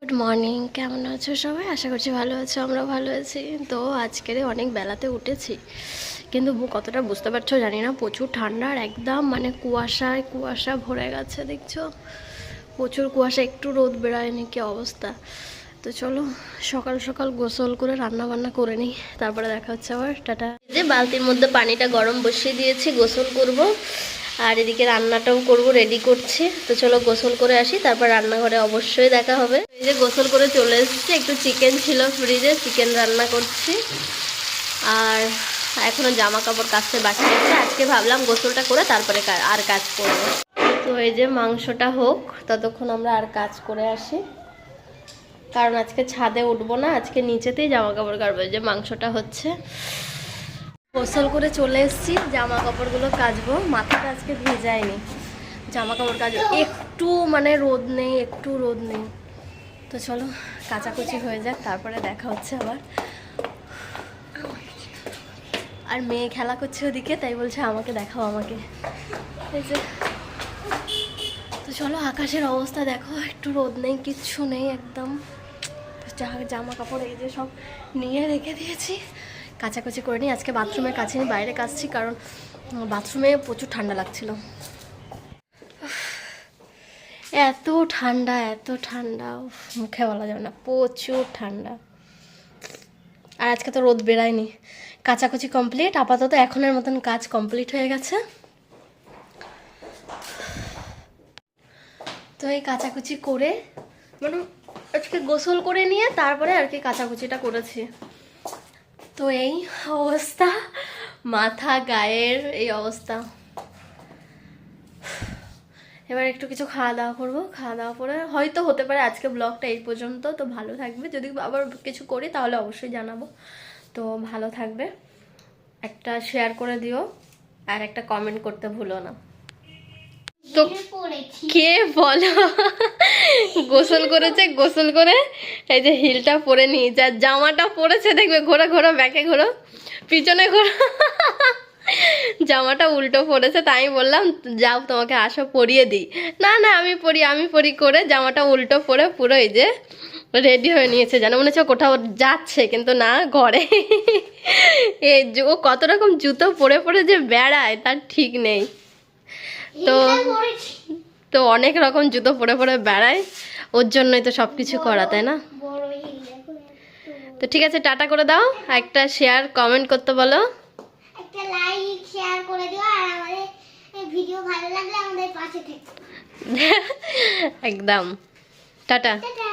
Good morning, কেমন আছো সবাই? আশা করছি ভালো আছো, আমরা ভালো আছি। তো আজকের অনেক বেলাতে উঠেছি, কিন্তু কতটা বুঝতে পারছো জানি না। প্রচুর ঠান্ডা আর একদম মানে কুয়াশায় কুয়াশা ভরে গেছে, দেখছো? প্রচুর কুয়াশা, একটু রোদ বেরোয়নি, কি অবস্থা। তো চলো সকাল সকাল গোসল করে রান্না বান্না করে নিই, তারপরে দেখা হচ্ছে আবার। টাটা। যে বালতির মধ্যে পানিটা গরম বসিয়ে দিয়েছি, গোসল করব। আর এদিকে রান্নাটাও করব, রেডি করছি। তো চলো গোসল করে আসি, তারপর রান্নাঘরে অবশ্যই দেখা হবে। এই যে গোসল করে চলে এসেছি, একটু চিকেন ছিল ফ্রিজে, চিকেন রান্না করছি। আর এখনো জামা কাপড় কাচতে বাকি আছে। আজকে ভাবলাম গোসলটা করে তারপরে আর কাজ করব। তো এই যে মাংসটা হোক, ততক্ষণ আমরা আর কাজ করে আসি, কারণ আজকে ছাদে উঠবো না, আজকে নিচেতেই জামা কাপড় কাচবো। যে মাংসটা হচ্ছে, গোসল করে চলে এসেছি, জামা কাপড়গুলো কাচবো। মাথাটা আজকে ভেজায়নি, জামা কাপড় কাচবো। একটু মানে রোদ নেই, একটু রোদ নেই। তো চলো কাচাকুচি হয়ে যাক, তারপরে দেখা হচ্ছে আবার। আর মেয়ে খেলা করছে ওদিকে, তাই বলছে আমাকে দেখাও, আমাকে। এই যে, তো চলো আকাশের অবস্থা দেখো, একটু রোদ নেই, কিচ্ছু নেই একদম। জামা কাপড় এই যে সব নিয়ে রেখে দিয়েছি, কাচাকুচি করে নিই। আজকে বাথরুমে কাচিনি, বাইরে কাচছি, কারণ বাথরুমে প্রচুর ঠান্ডা লাগছিল। এত ঠান্ডা, এত ঠান্ডা, মুখে বলা যাবে না, প্রচুর ঠান্ডা। আর আজকে তো রোদ বেরায়নি। কাচাকুচি কমপ্লিট, আপাতত এখনের মতন কাজ কমপ্লিট হয়ে গেছে। তো এই কাচাকুচি করে মানে আজকে গোসল করে নিয়ে তারপরে আর কি কাচাকুচিটা করেছি। তো এই অবস্থা, মাথা গায়ের এই অবস্থা। এবার একটু কিছু খাওয়া দাওয়া করবো, খাওয়া দাওয়া করে হয়তো হতে পারে আজকে ব্লগটা এই পর্যন্ত। তো ভালো থাকবে, যদি আবার কিছু করি তাহলে অবশ্যই জানাবো। তো ভালো থাকবে, একটা শেয়ার করে দিও, আর একটা কমেন্ট করতে ভুলো না। তো কে বলো গোসল করেছে, গোসল করে এই যে হিলটা পরে নিয়ে যা, জামাটা পরেছে দেখবে, ঘোরা ঘোরা ব্যাকে ঘোরো, পিছনে ঘোরো, জামাটা উল্টো পড়েছে। তাই আমি বললাম যাও তোমাকে আসো পরিয়ে দিই। না না আমি পরি করে জামাটা উল্টো পরে পুরো এই যে রেডি হয়ে নিয়েছে, জানো মনে হচ্ছে কোথাও যাচ্ছে, কিন্তু না, ঘরে। এই ও কত রকম জুতো পরে পরে যে বেড়ায় তার ঠিক নেই। তো তো অনেক রকম জুতো পরে পরে বেড়ায়, ওর জন্যই তো সব কিছু করা, তাই না? তো ঠিক আছে, টাটা করে দাও, একটা শেয়ার কমেন্ট করতে বলো, একটা লাইক শেয়ার করে দিও, আর আমাদের ভিডিও ভালো লাগলে আমাদের পাশে থেকো। একদম। টাটা। টাটা।